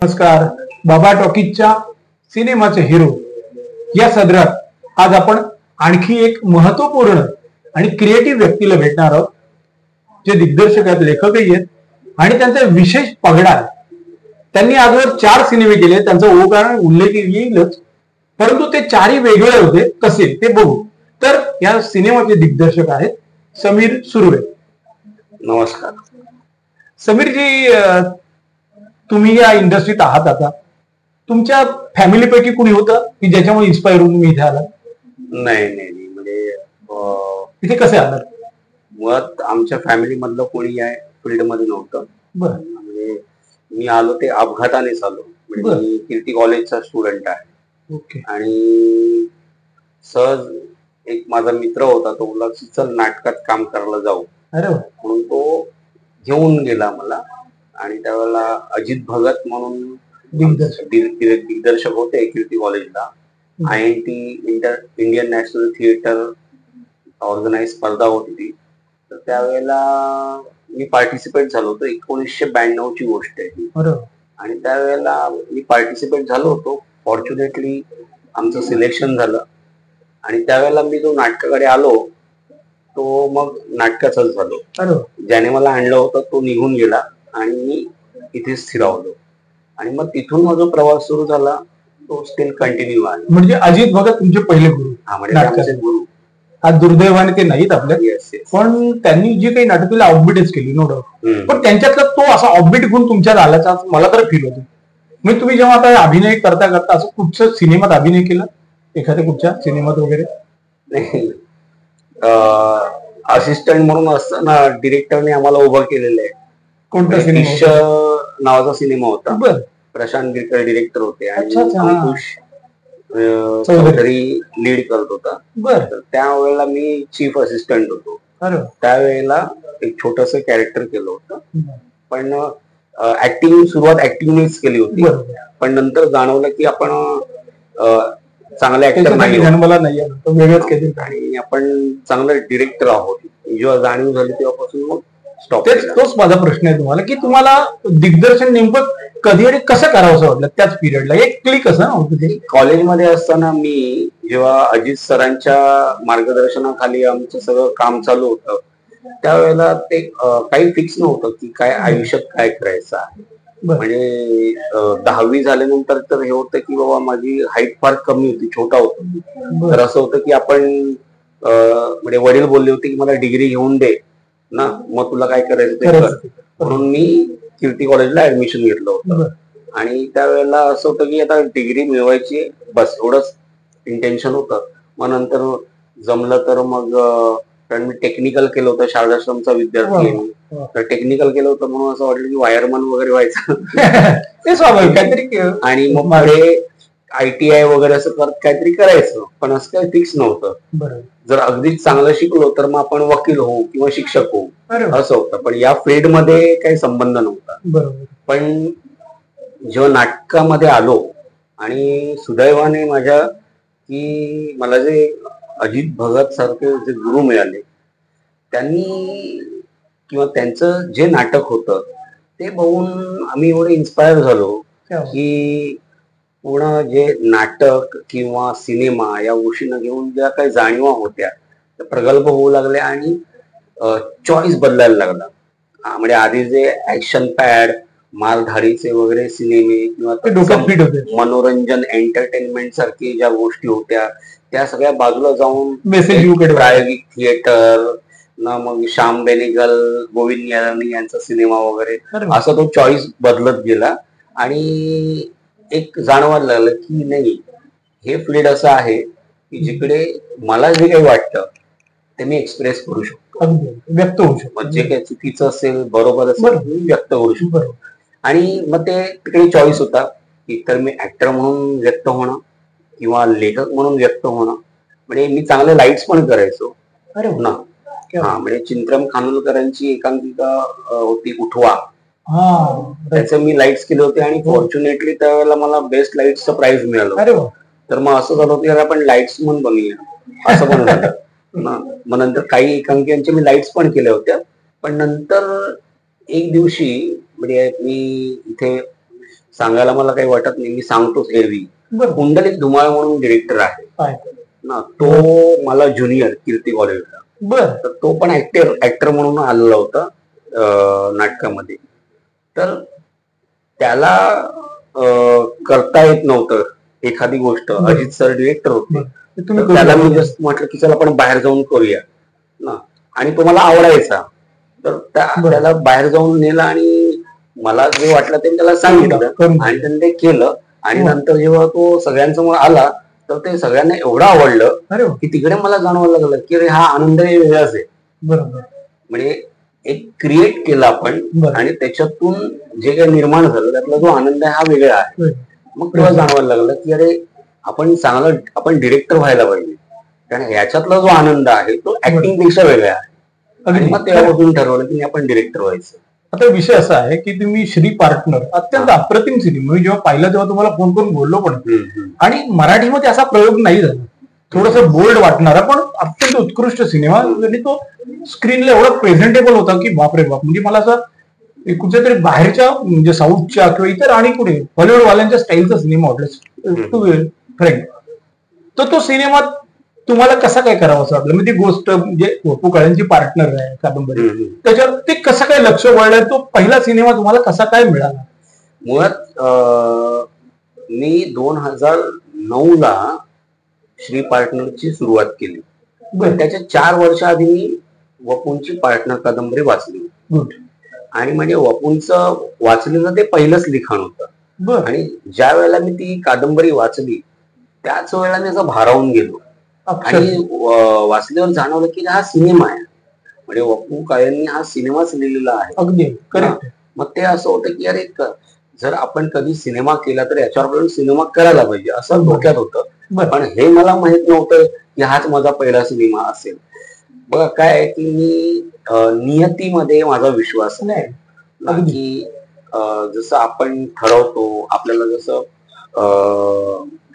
नमस्कार. बाबा टॉकीजच्या सिनेमाचे हिरो या सदरात आज आपण आणखी एक महत्वपूर्ण आणि क्रिएटिव्ह व्यक्तीला भेटणार आहोत, जे दिग्दर्शक आहेत, लेखकही आहेत आणि त्यांचा विशेष पगडा आहे. त्यांनी आजवर 4 सिनेमे केले. त्यांचा उल्लेख येईलच, परंतु ते 4ही वेगळे होते. कसे ते बघू. तर या सिनेमाचे दिग्दर्शक आहेत समीर सुर्वे. नमस्कार समीरजी, तुम्ही या इंडस्ट्रीत आहात. आता तुमच्या फॅमिलीपैकी कुणी होतं की ज्याच्यामुळे इन्स्पायर होऊन तुम्ही इथे आलात? नाही म्हणजे इथे कसे आलात? मुळात आमच्या फॅमिली मधलं कोणी या फील्ड मध्ये नव्हतं. बरं. म्हणजे मी आलो ते अपघातानेच आलो. म्हणजे मी कीर्ती कॉलेजचा स्टुडंट आहे. ओके. आणि सहज एक माझा मित्र होता, तो बोलला की चल नाटकात काम करायला जाऊ. अरे वा. म्हणून तो घेऊन गेला मला. आणि त्यावेळेला अजित भगत म्हणून दिग्दर्शक होते कीर्ती कॉलेजला. INT इंडियन नॅशनल थिएटर ऑर्गनाइज स्पर्धा होती ती. तर त्यावेळेला मी पार्टिसिपेट झालो होतो. 1992 ची गोष्ट आहे. आणि त्यावेळेला मी पार्टिसिपेट झालो होतो. फॉर्च्युनेटली आमचं सिलेक्शन झालं. आणि त्यावेळेला मी जो नाटकाकडे आलो तो मग नाटकाचाच झालो. ज्याने मला आणलं होतं तो निघून गेला आणि मी इथे स्थिरावलो. आणि मग तिथून माझा प्रवास सुरू झाला, तो स्टील कंटिन्यू आहे. म्हणजे अजित भगत तुमचे पहिले गुरु? हा, म्हणजे गुरु. आज दुर्दैवाने ते नाहीत आपल्या. पण त्यांनी जी काही नाटकाला ऑफबीटच केली, नो डाऊट. पण त्यांच्यातला तो असा ऑफबीट गुण तुमच्यात आल्याचा मला तर फील होतो. म्हणजे तुम्ही जेव्हा आता अभिनय करता असं कुठच्या सिनेमात अभिनय केला, एखाद्या कुठच्या सिनेमात वगैरे? नाही, असिस्टंट म्हणून असताना डिरेक्टरने आम्हाला उभं केलेलं आहे. कोणता सिनेमा? नावाचा सिनेमा होता. बरं. प्रशांत गिरकर डिरेक्टर होते आणि अंकुश चौधरी लीड करत होता. बरं. त्यावेळेला मी चीफ असिस्टंट होतो. त्यावेळेला एक छोटस कॅरेक्टर केलं होतं. पण सुरुवात ऍक्टिंगनेच केली होती. पण नंतर जाणवलं की आपण चांगले ऍक्टर नाही, आणि आपण चांगलं डिरेक्टर आहोत. जेव्हा जाणीव झाली तेव्हापासून मग स्टॉप. तोच माझा प्रश्न आहे तुम्हाला, की तुम्हाला दिग्दर्शन नेमकं कधी आणि कसं करावं असं वाटलं त्या पिरियडला? एक क्लिक असं कॉलेजमध्ये असताना मी जेव्हा अजित सरांच्या मार्गदर्शनाखाली आमचं सगळं काम चालू होतं, त्यावेळेला ते काही फिक्स नव्हतं की काय आयुष्यात काय करायचं आहे. म्हणजे 10वी झाल्यानंतर तर हे होतं की बाबा माझी हाईट फार कमी होती, छोटा होतो. तर असं होतं की आपण म्हणजे वडील बोलले होते की मला डिग्री घेऊन दे ना, मग तुला काय करायचं ते कर. म्हणून मी कीर्ती कॉलेजला ऍडमिशन घेतलं होतं. आणि त्यावेळेला असं होतं की आता डिग्री मिळवायची, बस एवढंच इंटेन्शन होतं. मग नंतर जमलं तर मग, कारण मी टेक्निकल केलं होतं, शारदाश्रमचा विद्यार्थी आहे. तर टेक्निकल केलं होतं म्हणून असं वाटलं की वायरमन वगैरे व्हायचं. ते स्वाभाविक काहीतरी. आणि मग पुढे ITI वगैरे असं काहीतरी करायचं. पण असं काही फिक्स नव्हतं. जर अगदीच चांगलं शिकलो तर मग आपण वकील होऊ किंवा शिक्षक होऊ असं होतं. पण या फील्ड मध्ये काही संबंध नव्हता. पण जेव्हा नाटकामध्ये आलो आणि सुदैवाने माझ्या की मला जे अजित भगत सारखे जे गुरु मिळाले, त्यांनी किंवा त्यांचं जे नाटक होतं ते बघून आम्ही एवढे इन्स्पायर झालो की पूर्ण जे नाटक किंवा सिनेमा या गोष्टींना घेऊन ज्या काही जाणीवा होत्या त्या प्रगल्भ होऊ लागल्या. आणि चॉईस बदलायला लागला. म्हणजे आधी जे ऍक्शन पॅड, मारधाडीचे वगैरे सिनेमे किंवा मनोरंजन एंटरटेनमेंट सारखी ज्या गोष्टी होत्या त्या सगळ्या बाजूला जाऊन प्रायोगिक थिएटर ना, मग श्याम बेनेगल, गोविंद निहलानी यांचा सिनेमा वगैरे, असा तो चॉईस बदलत गेला. आणि एक जाणवायला लागलं की नाही, हे फील्ड असं आहे की जिकडे मला जे काही वाटतं ते मी एक्सप्रेस करू शकतो, व्यक्त होऊ शकतो. जे काही चुकीचं असेल, बरोबर असेल, मी व्यक्त करू शकतो. आणि मग ते तिकडे चॉईस होता की तर मी ऍक्टर म्हणून व्यक्त होणं किंवा लेखक म्हणून व्यक्त होणं. म्हणजे मी चांगले लाईट्स पण करायचो ना. म्हणजे चिंत्रम खानोलकरांची एकांकिका होती उठवा, त्याचे मी लाईट्स केले होते. आणि फॉर्च्युनेटली त्यावेळेला मला बेस्ट लाईट्सचं प्राइज मिळालं. तर मग असं झालं होतं की आपण लाईट्स म्हणून बनूया, असं पण झालं ना. मग नंतर काही एकांकिकांचे मी लाईट्स पण केल्या होत्या. पण नंतर एक दिवशी म्हणजे मी इथे सांगायला मला काही वाटत नाही, मी सांगतोच एरवी. कुंडलिक धुमाळ म्हणून डिरेक्टर आहे ना, तो मला ज्युनियर कीर्ती कॉलेजला, तर तो पण ऍक्टर म्हणून आलेला होता नाटकामध्ये. तर त्याला करता येत नव्हतं एखादी गोष्ट. अजित सर डिरेक्टर होते, त्याला मी जस्ट म्हटलं की चला आपण बाहेर जाऊन करूया ना, आणि तो मला आवडायचा. तर त्याला बाहेर जाऊन नेला आणि मला जे वाटलं ते त्याला सांगितलं आणि त्याने ते केलं. आणि नंतर जेव्हा तो सगळ्यांसमोर आला तर ते सगळ्यांना एवढं आवडलं की तिकडे मला जाणवायला लागलं की अरे हा आनंद वेगळाच आहे. म्हणजे एक क्रिएट केलं आपण आणि त्याच्यातून जे काही निर्माण झालं त्यातला जो आनंद आहे हा वेगळा आहे. मग तेव्हा जाणवायला लागलं की अरे आपण डिरेक्टर व्हायला पाहिजे, कारण याच्यातला जो आनंद आहे तो ऍक्टिंग पेक्षा वेगळा आहे. आणि मग तेव्हापासून ठरवलं की आपण डिरेक्टर व्हायचं. आता विषय असा आहे की तुम्ही श्री पार्टनर अत्यंत अप्रतिम सिनेमा, मी जेव्हा पाहिलं तेव्हा तुम्हाला फोन करून बोललो पण, आणि मराठीमध्ये असा प्रयोग नाही झाला. थोडस बोल्ड वाटणारा पण अत्यंत उत्कृष्ट सिनेमा, आणि तो स्क्रीनला एवढा प्रेझेंटेबल होता की बापरे बाप. म्हणजे मला असं कुठच्या तरी बाहेरच्या म्हणजे साऊथच्या किंवा इतर आणि कुठे हॉलिवूड वाल्यांच्या स्टाईलचा सिनेमा वाटला फ्रेंड. तर तो सिनेमा तुम्हाला कसा काय करावा असं वाटलं? म्हणजे ती गोष्ट म्हणजे वपू काळेंची पार्टनर आहे कादंबरी, त्याच्यावर ते कसं काय लक्ष वळलं? तो पहिला सिनेमा तुम्हाला कसा काय मिळाला? मुळात मी 2009 श्री पार्टनरची सुरुवात केली. त्याच्या 4 वर्ष आधी मी वपूंची पार्टनर कादंबरी वाचली. आणि म्हणजे वपूंचं वाचलेलं ते पहिलंच लिखाण होतं. आणि ज्या वेळेला मी ती कादंबरी वाचली त्याच वेळेला मी असं भारावून गेलो आणि वाचल्यावर जाणवलं की हा सिनेमा आहे. म्हणजे वपू काळेंनी हा सिनेमाच लिहिलेला आहे. अगदी. मग ते असं होतं की अरे जर आपण कधी सिनेमा केला तर याच्यावर आपण सिनेमा करायला पाहिजे असं डोक्यात होतं. पण हे मला माहित नव्हतं की हाच माझा पहिला सिनेमा असेल. बघा काय आहे की मी नियतीमध्ये माझा विश्वास नाही की जसं आपण ठरवतो, आपल्याला जसं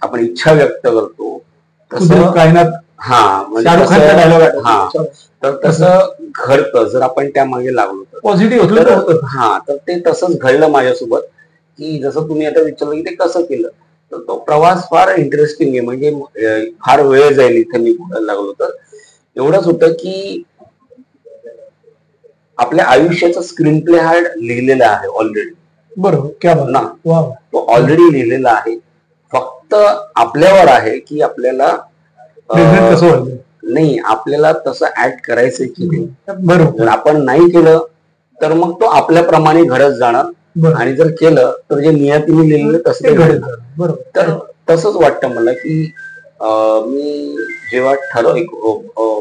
आपण इच्छा व्यक्त करतो तसं तर तसं घडतं जर आपण त्यामागे लागलो तर. पॉझिटिव्ह तर ते तसंच घडलं माझ्यासोबत की जसं तुम्ही आता विचारलं की ते कसं केलं, तर तो प्रवास फार इंटरेस्टिंग आहे. म्हणजे फार वेळ जाईल इथे मी बोलायला लागलो तर. एवढंच होतं की आपल्या आयुष्याचा स्क्रीन प्ले हा लिहिलेला आहे ऑलरेडी. बरोबर ना, तो ऑलरेडी लिहिलेला आहे. फक्त आपल्यावर आहे की आपल्याला नाही आपल्याला तसं ऍक्ट करायचंय की नाही. बरोबर. जर आपण नाही केलं तर मग तो आपल्याप्रमाणे घडत जाणार, आणि जर केलं तर जे नियतीने लिहिलेलं तसं ते घडत जाणार. तर तसंच वाटतं मला की मी जेव्हा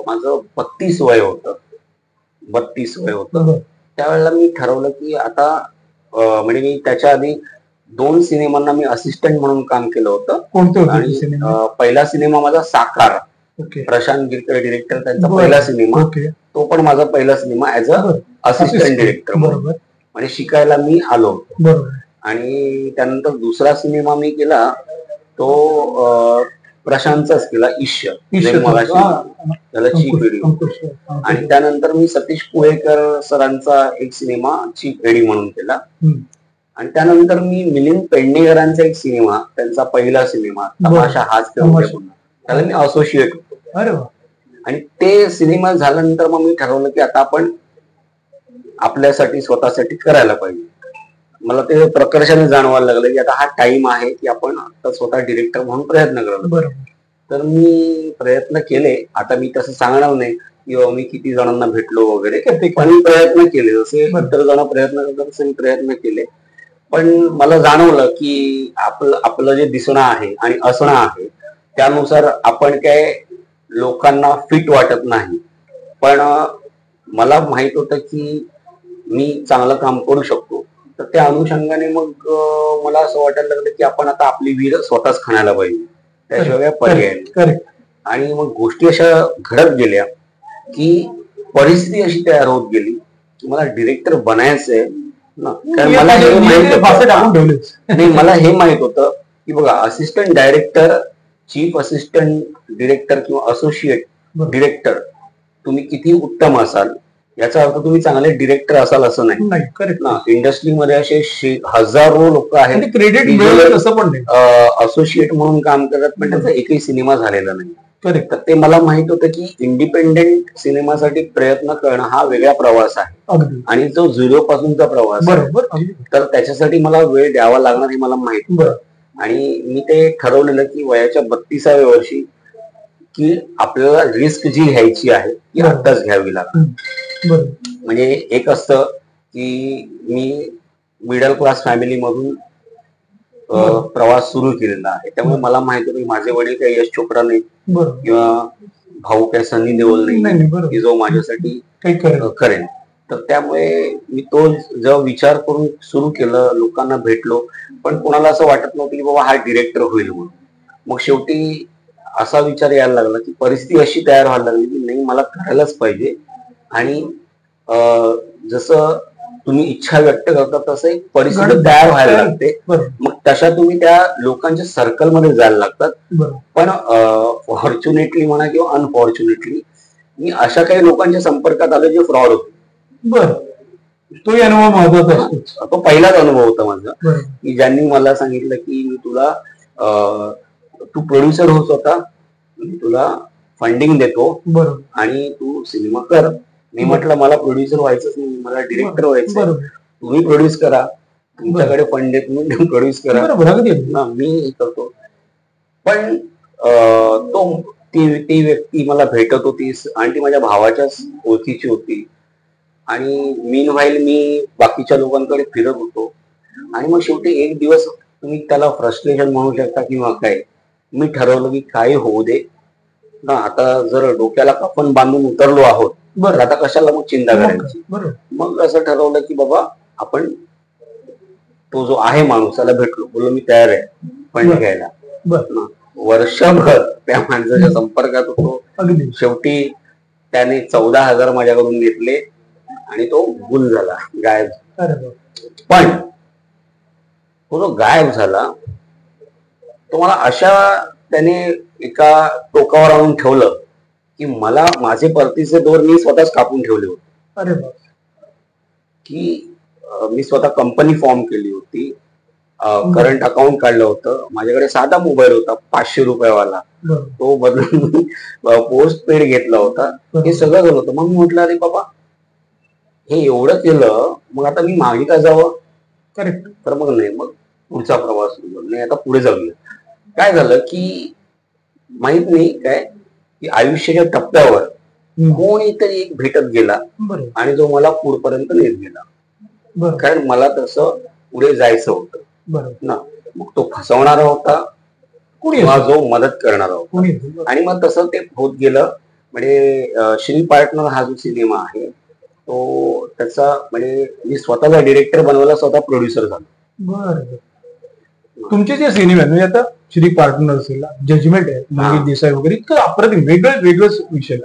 माझं 32 वय होतं त्यावेळेला मी ठरवलं की आता म्हणजे मी त्याच्या आधी 2 सिनेमांना मी असिस्टंट म्हणून काम केलं होतं. आणि पहिला सिनेमा माझा साकार, प्रशांत गिरकर डिरेक्टर, त्यांचा पहिला सिनेमा, तो पण माझा पहिला cinema as a assistant director म्हणजे शिकायला मी आलो. आणि त्यानंतर दुसरा सिनेमा मी केला तो प्रशांतचाच केला, ईश्य त्याला चीफ एडी. आणि त्यानंतर मी सतीश पुळेकर सरांचा एक सिनेमा चीफ एडी म्हणून केला. आणि त्यानंतर मी मिलिंद पेडणेकरांचा एक सिनेमा, त्यांचा पहिला सिनेमा तमाशा हाच त्याला मी असोसिएट होतो. आणि ते सिनेमा झाल्यानंतर मग मी ठरवलं की आता आपण आपल्यासाठी स्वतःसाठी करायला पाहिजे. मला ते प्रकर्षाने जाणवायला लागलं की आता हा टाइम आहे की आपण आता स्वतः डिरेक्टर म्हणून प्रयत्न करायला. तर मी प्रयत्न केले. आता मी तसं सांगणार नाही किंवा मी किती जणांना भेटलो वगैरे, पण मी प्रयत्न केले जसे इतर जण प्रयत्न करतात तसे मी प्रयत्न केले. पण मला जाणवलं की आपलं जे दिसणं आहे आणि असणं आहे त्यानुसार आपण काय लोकांना फिट वाटत नाही. पण मला माहित होतं की मी चांगलं काम करू शकतो. तर त्या अनुषंगाने मग मला असं वाटायला लागलं की आपण आता आपली विहीर स्वतःच खणायला पाहिजे, त्याशिवाय पर्याय. आणि मग गोष्टी अशा घडत गेल्या की परिस्थिती अशी तयार होत गेली की मला डिरेक्टर बनायचंय ना. कारण मला हे माहित होतं की बघा assistant director, chief assistant director किंवा असोसिएट डिरेक्टर तुम्ही किती उत्तम असाल याचा अर्थ तुम्ही चांगले डिरेक्टर असाल असं नाही. करेक्ट ना. इंडस्ट्रीमध्ये असे हजारो लोक आहेत, क्रेडिट असं पण असोसिएट म्हणून काम करतात, पण त्याचा एकही सिनेमा झालेला नाही. करेक्ट. तर ते मला माहित होतं की इंडिपेंडेंट सिनेमासाठी प्रयत्न करणं हा वेगळा प्रवास आहे आणि जो 0 पासूनचा प्रवास आहे, तर त्याच्यासाठी मला वेळ द्यावा लागणार हे मला माहित. आणि मी ते ठरवलेलं की वयाच्या 32व्या वर्षी की आपल्याला रिस्क जी घ्यायची आहे ती आत्ताच घ्यावी लागते. म्हणजे एक असतं की मी मिडल क्लास फॅमिली मधून प्रवास सुरू केलेला आहे, त्यामुळे मला माहित होतं की माझे वडील काही यश चोपडा नाही किंवा भाऊ काही सनी देओल नाही की जो माझ्यासाठी करेल. तर त्यामुळे मी तो जेव्हा विचार करून सुरू केलं, लोकांना भेटलो, पण कोणाला असं वाटत नव्हतं की बाबा हा डिरेक्टर होईल म्हणून. मग शेवटी असा विचार यायला लागला की परिस्थिती अशी तयार व्हायला लागली की नाही, मला करायलाच पाहिजे. आणि जसं तुम्ही इच्छा व्यक्त करता तसं एक परिस्थिती तयार व्हायला लागते. मग तशा तुम्ही त्या लोकांच्या सर्कलमध्ये जायला लागतात. पण फॉर्च्युनेटली म्हणा किंवा अनफॉर्च्युनेटली मी अशा काही लोकांच्या संपर्कात आलो जे फ्रॉड होते. तोही अनुभव महत्वाचा असतो. तो पहिलाच अनुभव होता माझा की ज्यांनी मला सांगितलं की मी तुला तू प्रोड्युसर होत होता, मी तुला फंडिंग देतो आणि तू सिनेमा कर. मी म्हटलं मला प्रोड्युसर व्हायचंच नाही, मला डिरेक्टर व्हायचं. तुम्ही प्रोड्यूस करा, तुमच्याकडे फंड आहे, तुम्ही प्रोड्यूस करा, मी करतो. पण ती व्यक्ती मला भेटत होती आणि ती माझ्या भावाच्याच ओळखीची होती. आणि मीनव्हाईल मी बाकीच्या लोकांकडे फिरत होतो. आणि मग शेवटी एक दिवस तुम्ही त्याला फ्रस्ट्रेशन म्हणू शकता किंवा काय, मी ठरवलं की काही होऊ दे ना, आता जर डोक्याला कफन बांधून उतरलो आहोत तर आता कशाला मग चिंता करायची. मग असं ठरवलं की बाबा आपण तो जो आहे माणूस त्याला भेटलो, बोललो मी तयार आहे फंड घ्यायला. वर्षभर त्या माणसाच्या संपर्कात होतो. शेवटी त्याने 14,000 माझ्याकडून घेतले आणि तो गुल झाला, गायब. पण तो जो गायब झाला तो मला अशा त्याने एका टोकावर आणून ठेवलं की मला माझे परतीचे दोर मी स्वतःच कापून ठेवले होते. की मी स्वतः कंपनी फॉर्म केली होती, करंट अकाउंट काढलं होतं, माझ्याकडे साधा मोबाईल होता 500 रुपयावाला, तो बदलून पोस्ट पेड घेतला होता. हे सगळं झालं होतं. मग मी म्हटलं अरे बाबा हे एवढं केलं, मग आता मी मागे का जावं. करेक्ट. तर मग नाही, मग पुढचा प्रवास सुरू झाला. नाही आता पुढे जाऊया. काय झालं की माहित नाही काय की आयुष्याच्या टप्प्यावर कोणीतरी एक भेटत गेला आणि जो मला पुढपर्यंत नेत गेला. कारण मला तसं पुढे जायचं होतं ना. मग तो फसवणारा होता किंवा जो मदत करणारा होता. आणि मग तसं ते होत गेलं. म्हणजे श्री पार्टनर हा जो सिनेमा आहे तो त्याचा म्हणजे मी स्वतःला डिरेक्टर बनवायला स्वतः प्रोड्युसर झालो. तुमचे जे सिनेमा म्हणजे आता श्री पार्टनर असेल, जजमेंट आहे, मंगेश देसाई वगैरे, इतकं अप्रतिम वेगळंच विषय.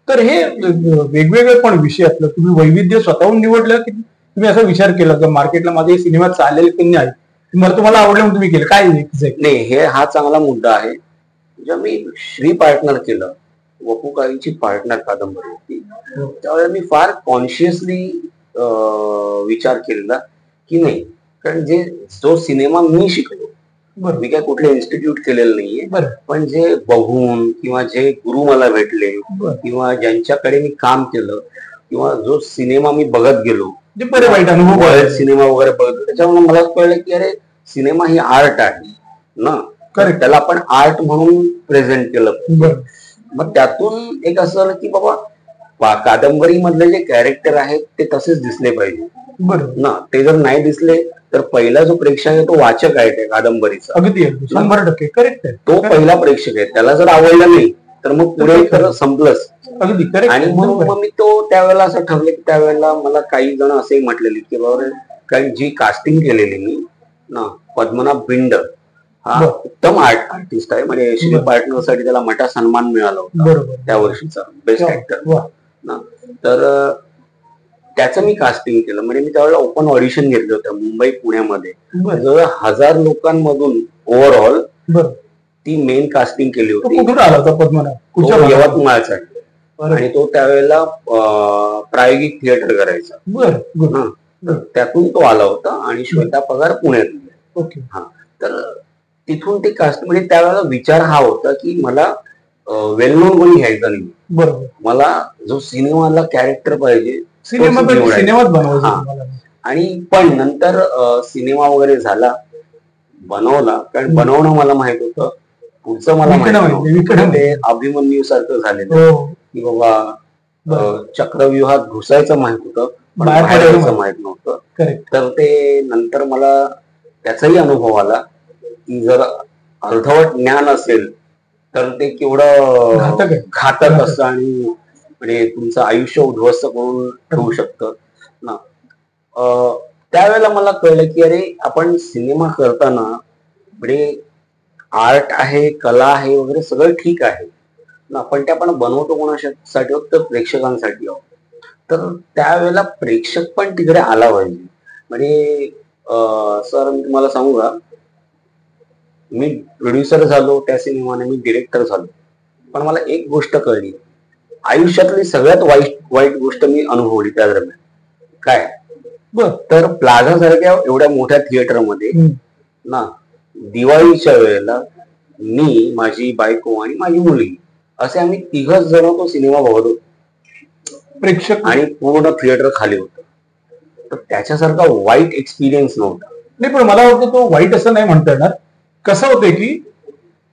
तर हे वेगवेगळे पण विषय असलं, तुम्ही वैविध्य स्वतःहून निवडलं की तुम्ही असा विचार केला की मार्केटला माझे सिनेमा चालेल की नाही, मला तुम्हाला आवडलं म्हणून तुम्ही केलं काय? नाही, हे हा चांगला मुद्दा आहे. जेव्हा मी श्री पार्टनर केलं, वपू काळीची पार्टनर कादंबरी होती, त्यावेळेला मी फार कॉन्शियसली विचार केलेला की नाही, कारण जो सिनेमा मी शिकलो, मी काय कुठले इन्स्टिट्यूट केलेलं नाहीये, पण जे बघून किंवा जे गुरु मला भेटले किंवा ज्यांच्याकडे मी काम केलं किंवा जो सिनेमा मी बघत गेलो, सिनेमा वगैरे बघत, त्याच्यामुळे मला कळलं की अरे सिनेमा ही आर्ट आहे ना, त्याला आपण आर्ट म्हणून प्रेझेंट केलं. मग त्यातून एक असं की बाबा कादंबरी मधले जे कॅरेक्टर आहेत ते तसेच दिसले पाहिजे ना. ते जर नाही दिसले तर पहिला जो प्रेक्षक आहे तो वाचक आहे त्या कादंबरीचा. अगदी 100% करेक्ट आहे. तो पहिला प्रेक्षक आहे, त्याला जर आवडलं नाही तर मग पुढे खरं संपलंच. अगदी करेक्ट. आणि म्हणून मग मी तो त्यावेळेला असं ठरलं की त्यावेळेला मला काही जण असे म्हटलेले की बाबा काही जी कास्टिंग केलेली मी ना, पद्मनाभ बिंड हा उत्तम आर्टिस्ट आहे. म्हणजे श्री पार्टनर साठी त्याला मोठा सन्मान मिळाला होता त्या वर्षीचा बेस्ट ऍक्टर ना. तर त्याचं मी कास्टिंग केलं. म्हणजे मी त्यावेळेला ओपन ऑडिशन घेतलं होतं मुंबई पुण्यामध्ये. जवळ 1000 लोकांमधून ओव्हरऑल ती मेन कास्टिंग केली होती. कुठून आला होता पद्मनाभ? यवतमाळचा. आणि तो त्यावेळेला प्रायोगिक थिएटर करायचा. त्यातून तो आला होता आणि श्वेता पगार पुण्यात. हा, तर तिथून ते कास्ट म्हणजे त्यावेळेला विचार हा होता की मला वेल नोन कोणी घ्यायचा नाही. बरोबर, मला जो सिनेमाला कॅरेक्टर पाहिजे सिनेमात बनवायचा. आणि पण नंतर सिनेमा वगैरे झाला, बनवला, कारण बनवणं मला माहित होतं, पुढचं मला माहित ते अभिमन्यू सारखं झालेलं की बाबा चक्रव्यूहात घुसायचं माहित होतं पण बाहेर माहित नव्हतं. तर ते नंतर मला त्याचाही अनुभव आला की जर अर्धवट ज्ञान असेल तर ते केवढं घातक असतं आणि म्हणजे तुमचं आयुष्य उद्ध्वस्त करून ठेवू शकतं ना. त्यावेळेला मला कळलं की अरे आपण सिनेमा करताना म्हणजे आर्ट आहे, कला आहे वगैरे सगळं ठीक आहे ना, पण ते आपण बनवतो कोणासाठी आहोत तर प्रेक्षकांसाठी आहोत. तर त्यावेळेला प्रेक्षक पण तिकडे आला पाहिजे. म्हणजे सर मी तुम्हाला सांगू का, मी प्रोड्युसर झालो त्या सिनेमाने, मी डिरेक्टर झालो, पण मला एक गोष्ट कळली, आयुष्यातली सगळ्यात वाईट गोष्ट मी अनुभवली त्या दरम्यान. काय तर प्लाझा सारख्या एवढ्या मोठ्या थिएटरमध्ये ना दिवाळीच्या वेळेला मी, माझी बायको आणि माझी मुलगी असे आम्ही तिघच जण तो सिनेमा बघत होतो, प्रेक्षक, आणि पूर्ण थिएटर खाली होतं. तर त्याच्यासारखा वाईट एक्सपिरियन्स नव्हता. नाही, पण मला वाटतं तो वाईट असं नाही म्हणता येणार. कसं होतंय की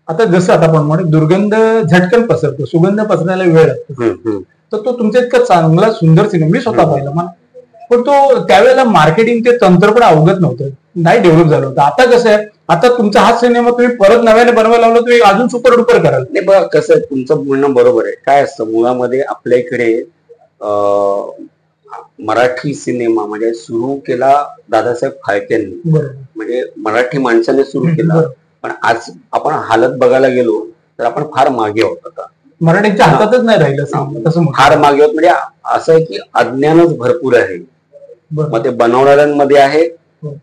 आता जसं आता आपण म्हणतो दुर्गंध झटकन पसरतो, सुगंध पसरायला वेळ लागतो. तर तो तुमचा इतका चांगला सुंदर सिनेमा मी स्वतः पाहिला मला, पण तो त्यावेळेला मार्केटिंग ते तंत्र पण अवगत नव्हतं, नाही डेव्हलप झालं होतं. आता कसं आहे, आता तुमचा हा सिनेमा तुम्ही परत नव्याने बनवायला लावला तुम्ही अजून सुपर डुपर कराल. नाही बघा कसं आहे, तुमचं बोलणं बरोबर आहे. काय असतं मुळामध्ये आपल्या इकडे मराठी सिनेमा म्हणजे सुरू केला दादासाहेब फाळकेंनी, म्हणजे मराठी माणसाने सुरू केला, पण आज आपण हालत बघायला गेलो तर आपण फार मागे आहोत. आता मराठीच्या हातातच नाही राहिलं तसं, फार मागे आहोत. म्हणजे असं आहे की अज्ञानच भरपूर आहे. मग ते बनवणाऱ्यांमध्ये आहे,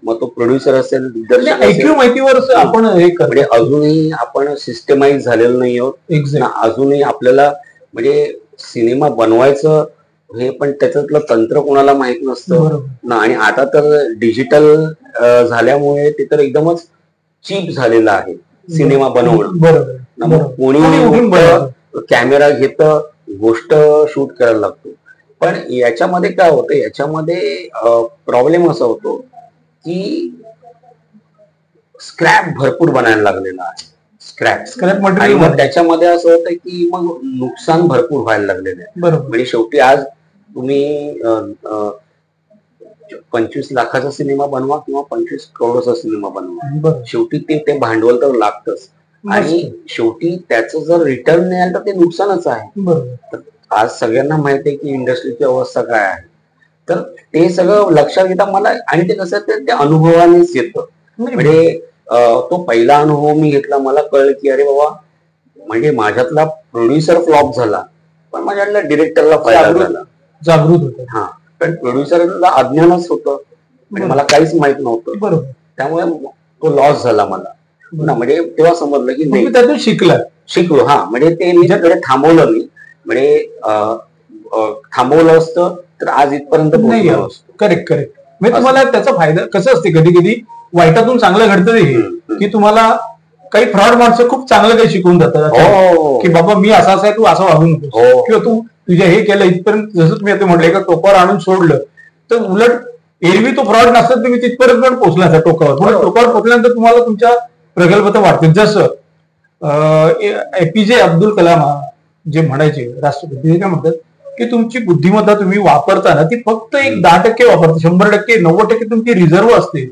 मग तो प्रोड्युसर असेल, दिग्दर्शक असेल, माहितीवर आपण म्हणजे अजूनही आपण सिस्टमाइज झालेलं नाही आहोत. अजूनही आपल्याला म्हणजे सिनेमा बनवायचं हे पण त्याच्यातलं तंत्र कोणाला माहित नसतं ना. आणि आता तर डिजिटल झाल्यामुळे ते तर एकदमच चीप झालेलं आहे सिनेमा बनवणं. कोणी कॅमेरा घेत गोष्ट शूट करायला लागतो. पण याच्यामध्ये काय होतं, याच्यामध्ये प्रॉब्लेम असा होतो की स्क्रॅप भरपूर बनायला लागलेला आहे. स्क्रॅप आणि मग त्याच्यामध्ये असं होतं की मग नुकसान भरपूर व्हायला लागलेलं आहे. म्हणजे शेवटी आज तुम्ही 25 लाखाचा सिनेमा बनवा किंवा 25 करोडचा सिनेमा बनवा, शेवटी ते भांडवल तर लागतच. आणि शेवटी त्याचं जर रिटर्न नाही आलं तर ते नुकसानच आहे. आज सगळ्यांना माहिती आहे की इंडस्ट्रीची अवस्था काय आहे. तर ते सगळं लक्षात घेता मला, आणि ते कसं ते अनुभवानेच येतं. म्हणजे तो पहिला अनुभव मी घेतला, मला कळलं की अरे बाबा, म्हणजे माझ्यातला प्रोड्युसर फ्लॉप झाला पण माझ्यातला डिरेक्टरला फायदा झाला, जागृत होता. हा, पण प्रोड्युसरला अज्ञानच होतं, म्हणजे मला काहीच माहित नव्हतं, त्यामुळे तो लॉस झाला मला ना. म्हणजे तेव्हा समजलं की नाही, त्यातून शिकलो. हा, म्हणजे ते मी थांबवलं नाही, म्हणजे थांबवलं असतं तर आज इथपर्यंत पोहोचलो असतो. करेक्ट. म्हणजे तुम्हाला त्याचा फायदा कसं असते, कधी कधी वाईटातून चांगलं घडतं हे, की तुम्हाला काही फ्रॉड माणसं खूप चांगलं काही शिकवून जातात की बाबा मी असा आहे, तू असं वागू नको, किंवा तू तुझ्या हे केलं इथपर्यंत. जसं तुम्ही आता म्हटलं का टोकावर आणून सोडलं, तर उलट एरवी तो फ्रॉड नसतात, तुम्ही तिथपर्यंत पण पोहोचला टोकावर. टोकावर पोहोचल्यानंतर तुम्हाला तुमच्या प्रगल्भता वाटते. जसं एपीजे अब्दुल कलाम जे म्हणायचे राष्ट्रपती, ते काय म्हणतात की तुमची बुद्धिमत्ता तुम्ही वापरताना ती फक्त एक 10% वापरते, 100%, 90% तुमची रिझर्व्ह असते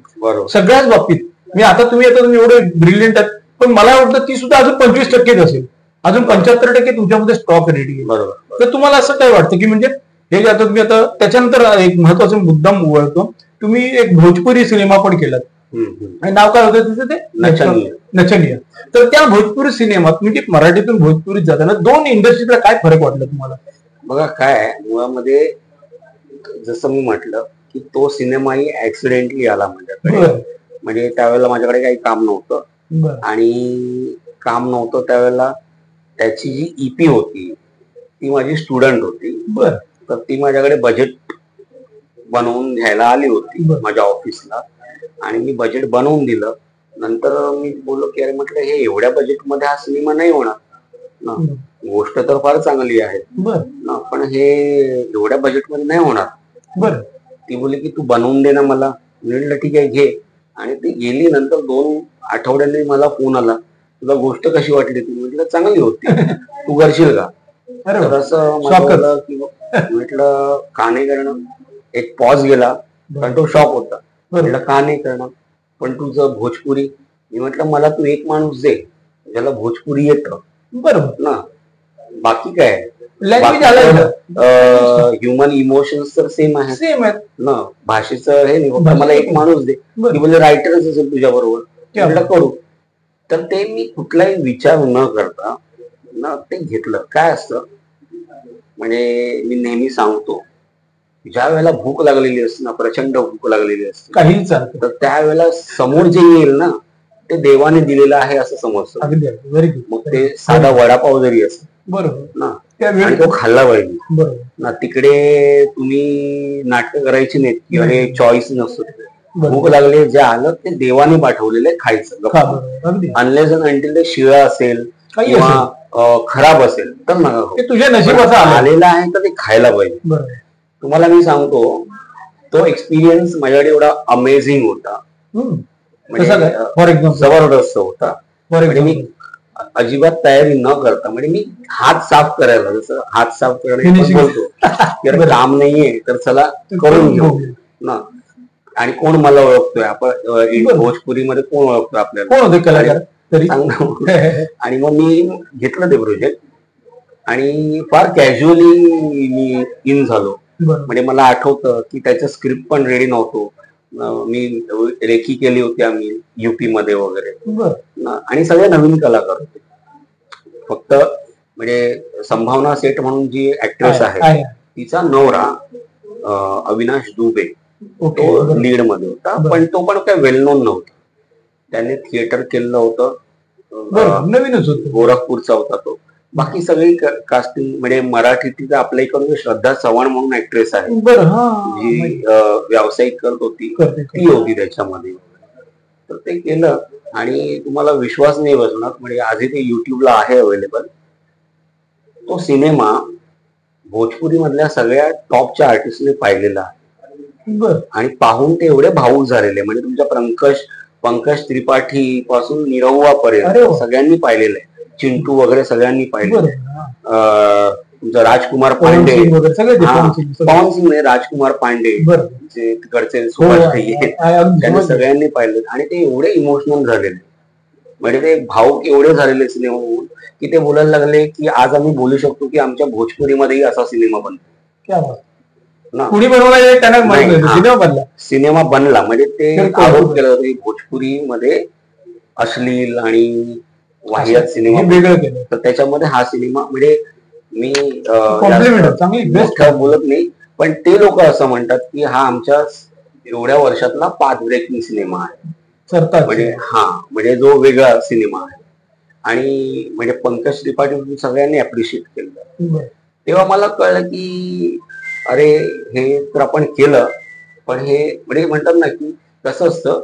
सगळ्याच बाबतीत. मी आता तुम्ही एवढे ब्रिलियंट आहेत, पण मला वाटतं ती सुद्धा अजून 25% असेल, अजून 75% तुमच्यामध्ये स्टॉक रेडी आहे. तर तुम्हाला असं काय वाटतं की म्हणजे हे जे आता तुम्ही आता त्याच्यानंतर एक महत्वाचा मुद्दा वळतो, तुम्ही एक भोजपुरी सिनेमा पण केलात, नाव काय होतं तिचं, ते नचनिया. तर त्या भोजपुरी सिनेमात म्हणजे मराठीतून भोजपुरीत जाताना दोन इंडस्ट्रीतला काय फरक वाटला तुम्हाला? बघा काय मुळामध्ये, जसं मी म्हटलं की तो सिनेमाही ऍक्सिडेंटली आला माझ्याकडे. म्हणजे त्यावेळेला माझ्याकडे काही काम नव्हतं, आणि काम नव्हतं त्यावेळेला त्याची जी ईपी होती ती माझी स्टुडंट होती. बर. तर ती माझ्याकडे बजेट बनवून घ्यायला आली होती माझ्या ऑफिसला, आणि मी बजेट बनवून दिलं. नंतर मी बोललो की अरे म्हटलं हे एवढ्या बजेटमध्ये हा सिनेमा नाही होणार ना, गोष्ट तर फार चांगली आहे ना, पण हे एवढ्या बजेटमध्ये नाही होणार. बरं. ती बोलली की तू बनवून दे ना मला. म्हटलं ठीक आहे घे. आणि ती गेली. नंतर 2 आठवड्यांनी मला फोन आला, तुला गोष्ट कशी वाटली? ती म्हटलं चांगली होती, तू करशील का? तर असं म्हटलं का नाही करणार. एक पॉज गेला, कारण तो शॉक होता. म्हटलं का नाही करणार, पण तुझं भोजपुरी. मी म्हटलं मला तू एक माणूस दे ज्याला भोजपुरी येतं, बरोबर ना, बाकी काय ह्युमन इमोशन्स तर सेम आहे ना, भाषेचं हे नाही. मला एक माणूस दे. ती बोलले रायटरच असेल तुझ्या बरोबर. म्हटलं करू. तर ते मी कुठलाही विचार न करता ना ते घेतलं. काय असतं म्हणजे मी नेहमी सांगतो, ज्या वेळेला भूक लागलेली असते ना, प्रचंड भूक लागलेली असते, काही चालतं, तर त्यावेळेला समोर जे येईल ना ते देवाने दिलेलं आहे असं समजतं. मग ते साधा वडापाव जरी असेल, बरोबर ना, आणि तो खाल्ला पाहिजे ना. तिकडे तुम्ही नाटकं करायची नाहीत किंवा हे चॉईस नसतो. भूक लागले जे आलं ते देवाने पाठवलेले खायचं, अनलेस अनटिल ते शिळा असेल किंवा खराब असेल तर नका. तुझ्या नशिबाचा आलेला आहे तर ते खायला पाहिजे. तुम्हाला मी सांगतो, तो एक्सपिरियन्स माझ्याकडे एवढा अमेझिंग होता, म्हणजे जबरदस्त होता. म्हणजे मी अजिबात तयारी न करता, म्हणजे मी हात साफ करायला, जसं हात साफ करायला बोलतो की काम नाहीये तर चला करून घेऊ ना. आणि कोण मला ओळखतोय, आपण भोजपुरीमध्ये कोण ओळखतोय आपल्याला, कोण होते कलाकार तरी. आणि मग मी घेतलं ते प्रोजेक्ट आणि फार कॅज्युअली मी इन झालो. म्हणजे मला आठवतं की त्याचं स्क्रिप्ट पण रेडी नव्हतो. मी रेखी केली होती आम्ही युपी मध्ये वगैरे, आणि सगळे नवीन कलाकार होते. फक्त म्हणजे संभावना सेठ म्हणून जी ऍक्ट्रेस आहे तिचा नवरा अविनाश दुबे तो लीड मध्ये होता, पण तो पण काय वेल नोन नव्हता. त्याने थिएटर केलेलं होतं, नवीनच होतं, गोरखपूरचा होता तो. बाकी सगळी कास्टिंग म्हणजे मराठी तिथं आपल्या इकडून श्रद्धा चव्हाण म्हणून ऍक्ट्रेस आहे जी व्यावसायिक करत होती, ती होती त्याच्यामध्ये. तर ते केलं आणि तुम्हाला विश्वास नाही बसणार, म्हणजे आजही ते युट्यूबला आहे अवेलेबल. तो सिनेमा भोजपुरी मधल्या सगळ्या टॉपच्या आर्टिस्टने पाहिलेला आहे आणि पाहून ते एवढे भावूक झालेले. म्हणजे तुमच्या पंकज त्रिपाठी पासून निरहुआ पर्यंत सगळ्यांनी पाहिलेलं आहे. चिंटू वगैरे सगळ्यांनी पाहिलेलं आहे. तुमचं राजकुमार पांडे, पवन सिंग नाही, राजकुमार पांडे जे तिकडचे सुभाष त्यांनी सगळ्यांनी पाहिले आणि ते एवढे इमोशनल झालेले, म्हणजे ते भावुक एवढे झालेले सिनेमा की ते बोलायला लागले की आज आम्ही बोलू शकतो की आमच्या भोजपुरीमध्येही असा सिनेमा बनतो ना. सिनेमा बनला म्हणजे ते आरोप केला जातो की भोजपुरीमध्ये अश्लील आणि वाह्यात सिनेमा वेगळं केलं. तर त्याच्यामध्ये हा सिनेमा म्हणजे मी बोलत नाही, पण ते लोक असं म्हणतात की हा आमच्या एवढ्या वर्षातला पाथ ब्रेकिंग सिनेमा आहे. म्हणजे म्हणजे जो वेगळा सिनेमा आहे. आणि म्हणजे पंकज त्रिपाठी सगळ्यांनी अप्रिशिएट केलं. तेव्हा मला कळलं की अरे हे तर आपण केलं, पण हे म्हणजे म्हणतात ना की कसं असतं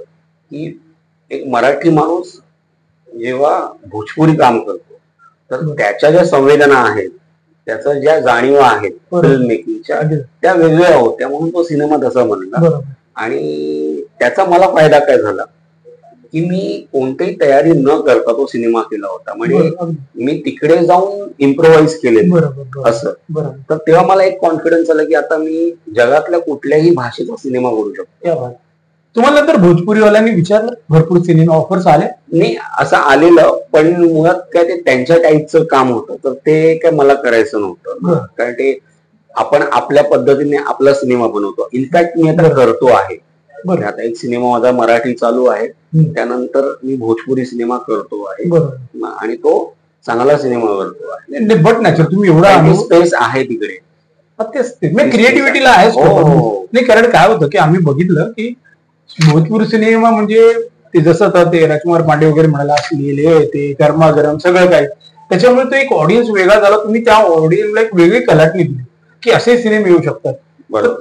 की एक मराठी माणूस जेव्हा भोजपुरी काम करतो तर त्याच्या ज्या संवेदना आहेत, त्याच्या ज्या जाणीवा आहेत फिल्म मेकिंगच्या, त्या वेगळ्या होत्या, म्हणून तो सिनेमा तसा बनला. आणि त्याचा मला फायदा काय झाला की मी कोणतीही तयारी न करता तो सिनेमा केला होता. म्हणजे मी तिकडे जाऊन इम्प्रोव्हाइज केले असं. तर तेव्हा मला एक कॉन्फिडन्स आला की आता मी जगातल्या कुठल्याही भाषेचा सिनेमा करू शकतो. तुम्हाला नंतर भोजपुरीवाल्यांनी विचारलं, भरपूर सिनेमा ऑफर्स आले? नाही, असं आलेलं, पण मुळात काय ते त्यांच्या टाईपचं काम होतं, तर ते काय मला करायचं नव्हतं. कारण ते आपण आपल्या पद्धतीने आपला सिनेमा बनवतो. इनफॅक्ट मी आता करतो आहे. आता एक सिनेमा माझा मराठी चालू आहे, त्यानंतर मी भोजपुरी सिनेमा करतो आहे आणि तो चांगला सिनेमा करतो आहे. बट नॅचर तुम्ही एवढा स्पेस आहे तिकडे, क्रिएटिव्हिटीला आहे. नाही, कारण काय होतं की आम्ही बघितलं की भोजपुरी सिनेमा म्हणजे ते जसं ते राजकुमार पांडे वगैरे म्हणाला लिहिले ते गरमागरम सगळं काय, त्याच्यामुळे तो एक ऑडियन्स वेगळा झाला. तुम्ही त्या ऑडियन्सला एक वेगळी कलाटणी दिली की असे सिनेमे येऊ शकतात.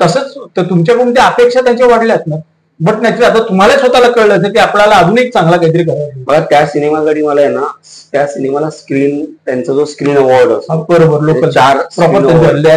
तसंच तुमच्याकडून त्या अपेक्षा त्यांच्या वाढल्यात ना. बट नाही आता तुम्हाला स्वतःला कळलं की आपल्याला अजून एक चांगला काहीतरी करायचं. मला त्या सिनेमाकडे मला आहे ना, त्या सिनेमाला स्क्रीन, त्यांचा जो स्क्रीन अवॉर्ड असतो बरोबर, लोकल 4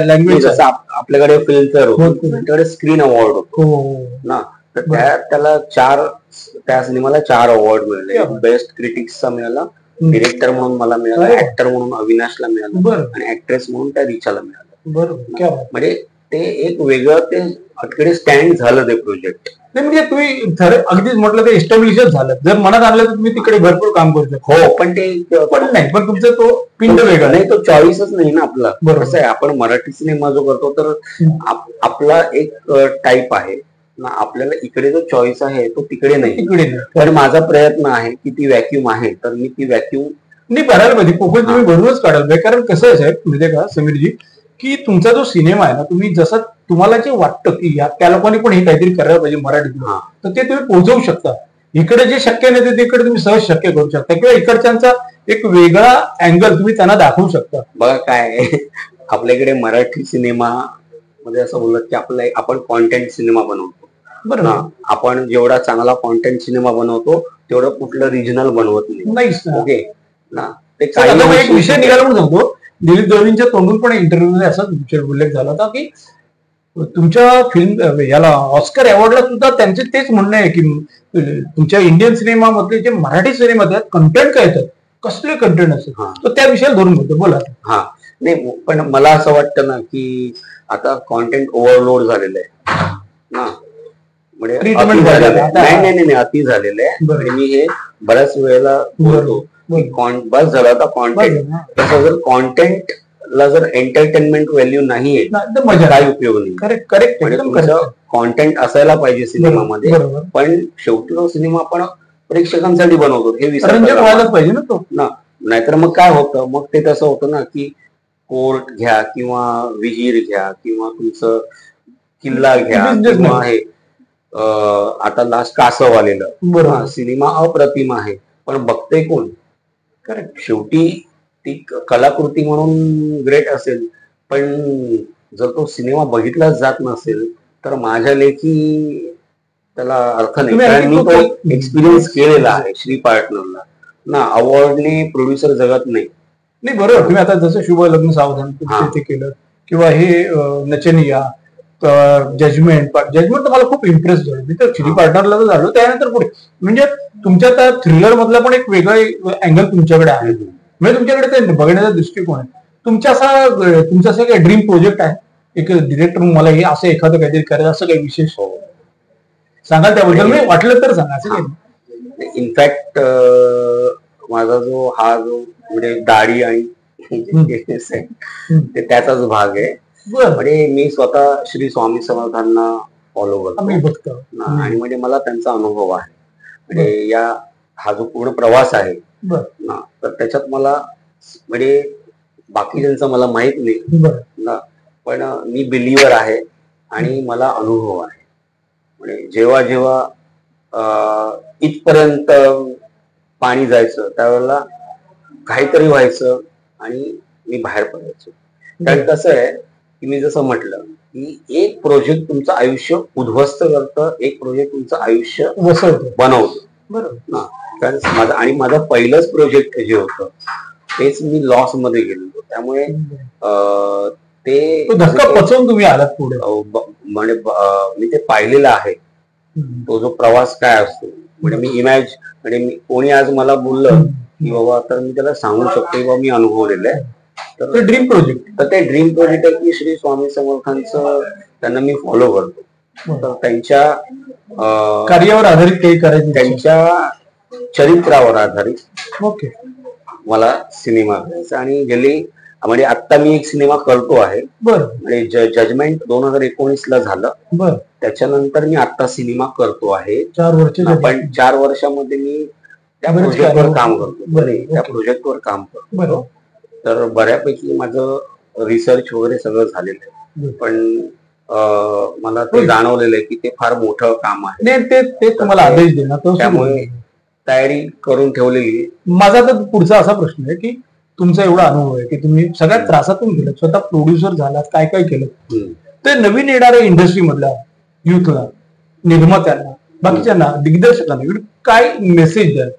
लँग्वेज, आपल्याकडे फिल्मफेअर होतो, त्यांच्याकडे स्क्रीन अवॉर्ड होतो ना. तर त्याला त्या सिनेमाला 4 अवॉर्ड मिळाले. बेस्ट क्रिटिक्सचा मिळाला, डिरेक्टर म्हणून मला मिळाला, ऍक्टर म्हणून अविनाशला मिळालं आणि ऍक्ट्रेस म्हणून त्या रिचाला मिळालं. बरोबर. म्हणजे ते एक वेगळं ते अटकडे स्टँड झालं ते प्रोजेक्ट. नाही म्हणजे तुम्ही अगदीच म्हटलं ते एस्टॅब्लिशच झालं. जर मनात आणलं तर तुम्ही तिकडे भरपूर काम करू शकता. हो, पण ते पण नाही, पण तुमचा तो पिंड वेगळा नाही, तो चॉईसच नाही ना आपला. कसं आहे, आपण मराठी सिनेमा जो करतो तर आपला एक टाईप आहे ना, आपल्याला इकडे जो चॉईस आहे तो तिकडे नाही. तिकडे तर माझा प्रयत्न आहे की ती व्हॅक्यूम आहे, तर मी ती व्हॅक्यूम नाही भरायला पाहिजे. कोकण तुम्ही भरूनच काढायला पाहिजे. कारण कसं आहे साहेब, म्हणजे का समीरजी, की तुमचा जो सिनेमा आहे ना, तुम्ही जसं तुम्हाला जे वाटतं की त्या लोकांनी पण हे काहीतरी करायला पाहिजे मराठीत, तर ते तुम्ही पोहोचवू शकता. इकडे जे शक्य नाही ते तिकडे तुम्ही सहज शक्य करू शकता, किंवा इकडच्यांचा एक वेगळा अँगल तुम्ही त्यांना दाखवू शकता. बघा काय आपल्याकडे मराठी सिनेमा मध्ये असं बोलत की आपण कॉन्टेंट सिनेमा बनवतो. बरं, आपण जेवढा चांगला कॉन्टेंट सिनेमा बनवतो तेवढं कुठलं रिजनल बनवत नाही. ओके ना. ते एक विषय निघाला म्हणून सांगतो. दिलीप दळवींच्या तोंडून पण इंटरव्ह्यू मध्ये असाच उल्लेख झाला होता की तुमच्या फिल्म याला ऑस्कर अवॉर्डला सुद्धा त्यांचे तेच म्हणणं आहे की तुमच्या इंडियन सिनेमामधले जे मराठी सिनेमा आहेत कंटेंट काय येतात, कसले कंटेंट असेल, तर त्या विषयाला धरून बोलतो. बोला. हा नाही, पण मला असं वाटतं ना की आता कॉन्टेंट ओव्हरलोड झालेलं आहे ना. म्हणजे नाही अति झालेलं आहे. आणि मी हे बऱ्याच वेळेला बोलतो बस झालं आता कॉन्टेंट. तसं जर कॉन्टेंट ला जर एंटरटेनमेंट व्हॅल्यू नाहीये तर काही उपयोग नाही. करेक्ट. म्हणजे तुमचं कॉन्टेंट असायला पाहिजे सिनेमामध्ये, पण शेवटी तो सिनेमा आपण प्रेक्षकांसाठी बनवतो हे विसरायला पाहिजे ना तो ना. नाहीतर मग काय होतं, मग ते तसं होतं ना की कोर्ट घ्या किंवा विहीर घ्या किंवा तुमचं किल्ला घ्या किंवा हे आता लास्ट कासव आलेलं सिनेमा अप्रतिम आहे, पण बघते कोण? करेक्ट. शेवटी ती कलाकृती म्हणून ग्रेट असेल, पण जर तो सिनेमा बघितलाच जात नसेल तर माझ्या लेखी त्याला अर्थ नाही. कारण मी तो एक्सपिरियन्स केलेला आहे श्री पार्टनरला ना. अवॉर्डने प्रोड्युसर जगत नाही. नाही बरोबर. तुम्ही आता जसं शुभ लग्न सावधान ते केलं, किंवा हे नचनिया, जजमेंट तर मला खूप इम्प्रेस झालं. मी तर श्री पार्टनरला तर झालो, त्यानंतर पुढे म्हणजे तुमच्या त्या थ्रिलर मधला पण एक वेगळा अँगल तुमच्याकडे आहे. म्हणजे तुमच्याकडे ते बघण्याचा दृष्टिकोन आहे. तुमचा असं काही ड्रीम प्रोजेक्ट आहे एक डिरेक्टर मला हे असं एखादं काहीतरी करायचं, असं काही विशेष सांगा त्याबद्दल? मी वाटलं तर सांगा. असं काही इनफॅक्ट माझा जो म्हणजे दाढी आणि ते त्याचाच भाग आहे. म्हणजे मी स्वतः श्री स्वामी समर्थांना फॉलो करतो आणि म्हणजे मला त्यांचा अनुभव आहे. म्हणजे हा जो पूर्ण प्रवास आहे ना, तर त्याच्यात मला म्हणजे बाकी ज्यांचं मला माहित नाही ना, पण मी बिलीव्हर आहे आणि मला अनुभव आहे. म्हणजे जेव्हा जेव्हा इथपर्यंत पाणी जायचं त्यावेळेला काहीतरी व्हायचं आणि मी बाहेर पडायचो. कारण कसं आहे की मी जसं म्हटलं की एक प्रोजेक्ट तुमचं आयुष्य उद्ध्वस्त करतं, एक प्रोजेक्ट तुमचं आयुष्य बनवतं. बरोबर. कारण माझं पहिलंच प्रोजेक्ट जे होतं तेच मी लॉस मध्ये गेलो. त्यामुळे ते धक्का पचवून तुम्ही आलात पुढे. म्हणजे मी ते पाहिलेलं आहे तो जो प्रवास काय असतो. म्हणजे मी म्हणजे कोणी आज मला बोललं की बाबा, तर मी त्याला सांगू शकतो की बाबा मी अनुभवलेलं आहे. तर ड्रीम प्रोजेक्ट आहे की श्री स्वामी समर्थांचं त्यांना मी फॉलो करतो. तर त्यांच्या कार्यावर आधारित काही करायचं, त्यांच्या चरित्रावर आधारित ओके मला सिनेमा करायचा. आणि गेली म्हणजे आता मी एक सिनेमा करतो आहे. म्हणजे जजमेंट 2019 ला झालं. त्याच्यानंतर मी आता सिनेमा करतो आहे. 4 वर्ष. पण 4 वर्षामध्ये मी त्या प्रोजेक्टवर काम करतो. तर बऱ्यापैकी माझं रिसर्च वगैरे सगळं झालेलं आहे. पण मला ते जाणवलेलं आहे की ते फार मोठं काम आहे. ते तुम्हाला आदेश देणार, त्यामुळे तयारी करून ठेवलेली. माझा तर पुढचा असा प्रश्न आहे की तुमचा एवढा अनुभव आहे की तुम्ही सगळ्या त्रासातून गेलात, स्वतः प्रोड्युसर झालात, काय काय केलं, ते नवीन येणाऱ्या इंडस्ट्री मधल्या युथला, निर्मात्यांना, बाकीच्यांना, दिग्दर्शकांना काय मेसेज द्याल,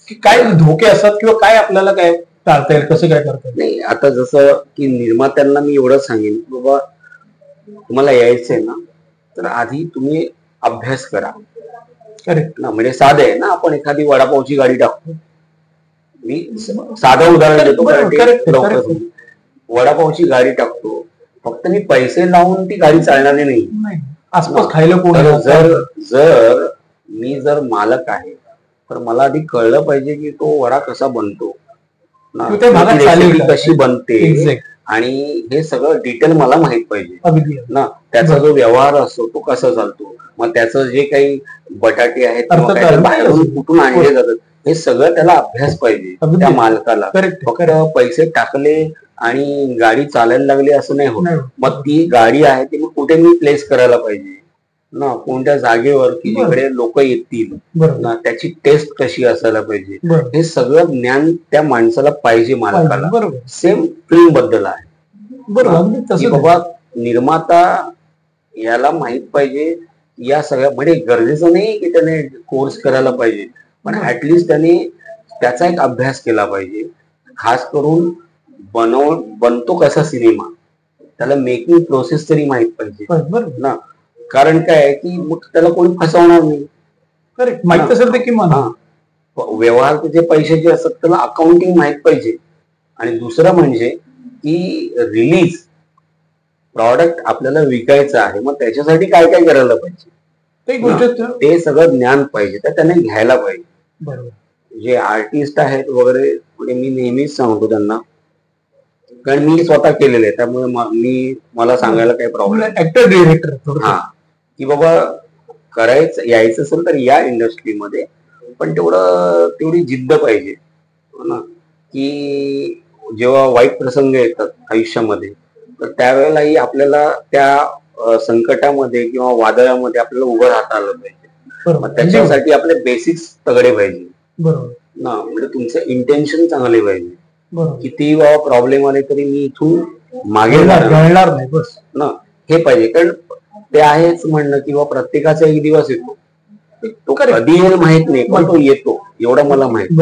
की काय धोके असतात किंवा काय आपल्याला काय टाळता येईल, कसं काय करता येईल? नाही, आता जसं की निर्मात्यांना मी एवढं सांगेन, बाबा तुम्हाला यायचंय ना तर आधी तुम्ही अभ्यास करा. करेक्ट ना, म्हणजे साधं आहे ना, आपण एखादी वडापावची गाडी टाकतो. मी साधं उदाहरण देतो. वडापावची गाडी टाकतो, फक्त मी पैसे लावून ती गाडी चालणारी नाही. आसपास खायला कोण, जर मालक आहे तर मला आधी कळलं पाहिजे की तो वडा कसा बनतो, कशी बनते, आणि हे सगळं डिटेल मला माहित पाहिजे ना. त्याचा जो व्यवहार असतो तो कसा चालतो, मग त्याचं जे काही बटाटे आहेत बाहेरून कुठून आणले जातात, हे सगळं त्याला अभ्यास पाहिजे त्या मालकाला. फक्त पैसे टाकले आणि गाडी चालायला लागली असं नाही होत. मग ती गाडी आहे ती मग कुठे मी प्लेस करायला पाहिजे ना, कोणत्या जागेवर की जिकडे लोक येतील ना, त्याची टेस्ट कशी असायला पाहिजे, हे सगळं ज्ञान त्या माणसाला पाहिजे मालकाला. सेम फिल्म बद्दल आहे. बाबा निर्माता याला माहित पाहिजे या सगळ्या, म्हणजे गरजेचं नाही की त्याने कोर्स करायला पाहिजे, पण ऍटलिस्ट त्याने त्याचा एक अभ्यास केला पाहिजे. खास करून बनतो कसा सिनेमा, त्याला मेकिंग प्रोसेस तरी माहित पाहिजे ना. कारण काय आहे की मग त्याला कोणी फसवणार नाही. करेक्ट, माहित असेल ते किंवा व्यवहार जे पैशाचे असतात त्याला अकाउंटिंग माहित पाहिजे. आणि दुसरं म्हणजे की रिलीज प्रॉडक्ट आपल्याला विकायचं आहे, मग त्याच्यासाठी काय काय करायला पाहिजे ते सगळं ज्ञान पाहिजे, तर त्याने घ्यायला पाहिजे. जे आर्टिस्ट आहेत वगैरे, म्हणजे मी नेहमीच सांगतो त्यांना, कारण मी स्वतः केलेलं आहे त्यामुळे मला सांगायला काही प्रॉब्लेम, ऍक्टर डिरेक्टर, हा, की बाबा यायचं असेल तर या इंडस्ट्रीमध्ये, पण तेवढी जिद्द पाहिजे ना, की जेव्हा वाईट प्रसंग येतात आयुष्यामध्ये तर त्यावेळेलाही आपल्याला त्या संकटामध्ये किंवा वादळामध्ये आपल्याला उभं राहता आलं पाहिजे. मग त्याच्यासाठी आपले बेसिक्स तगडे पाहिजे ना, म्हणजे तुमचे इंटेन्शन चांगले पाहिजे. किती प्रॉब्लेम आले तरी मी इथून मागे घालणार नाही बस ना, हे पाहिजे. कारण ते आहेच म्हणणं किंवा प्रत्येकाचा एक दिवस येतो, तो कधी येईल माहित नाही, पण तो येतो एवढं मला माहित.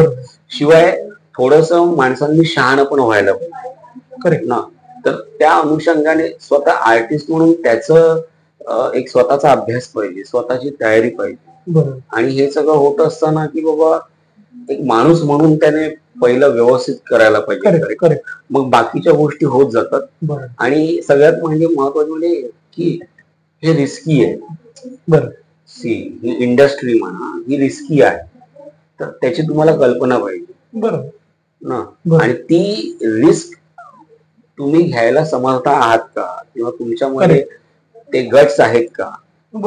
शिवाय थोडस माणसांनी शहाणं पण व्हायला पाहिजे. करेक्ट ना. तर त्या अनुषंगाने स्वतः आर्टिस्ट म्हणून त्याचं एक स्वतःचा अभ्यास पाहिजे, स्वतःची तयारी पाहिजे. आणि हे सगळं होत असताना की बाबा एक माणूस म्हणून त्याने पहिलं व्यवस्थित करायला पाहिजे. मग बाकीच्या गोष्टी होत जातात. आणि सगळ्यात म्हणजे महत्वाचं म्हणजे की हे रिस्की आहे. ही इंडस्ट्री म्हणा ही रिस्की आहे, तर त्याची तुम्हाला कल्पना पाहिजे ना. आणि ती रिस्क तुम्ही घ्यायला समर्थ आहात का, किंवा तुमच्यामध्ये ते गट्स आहेत का.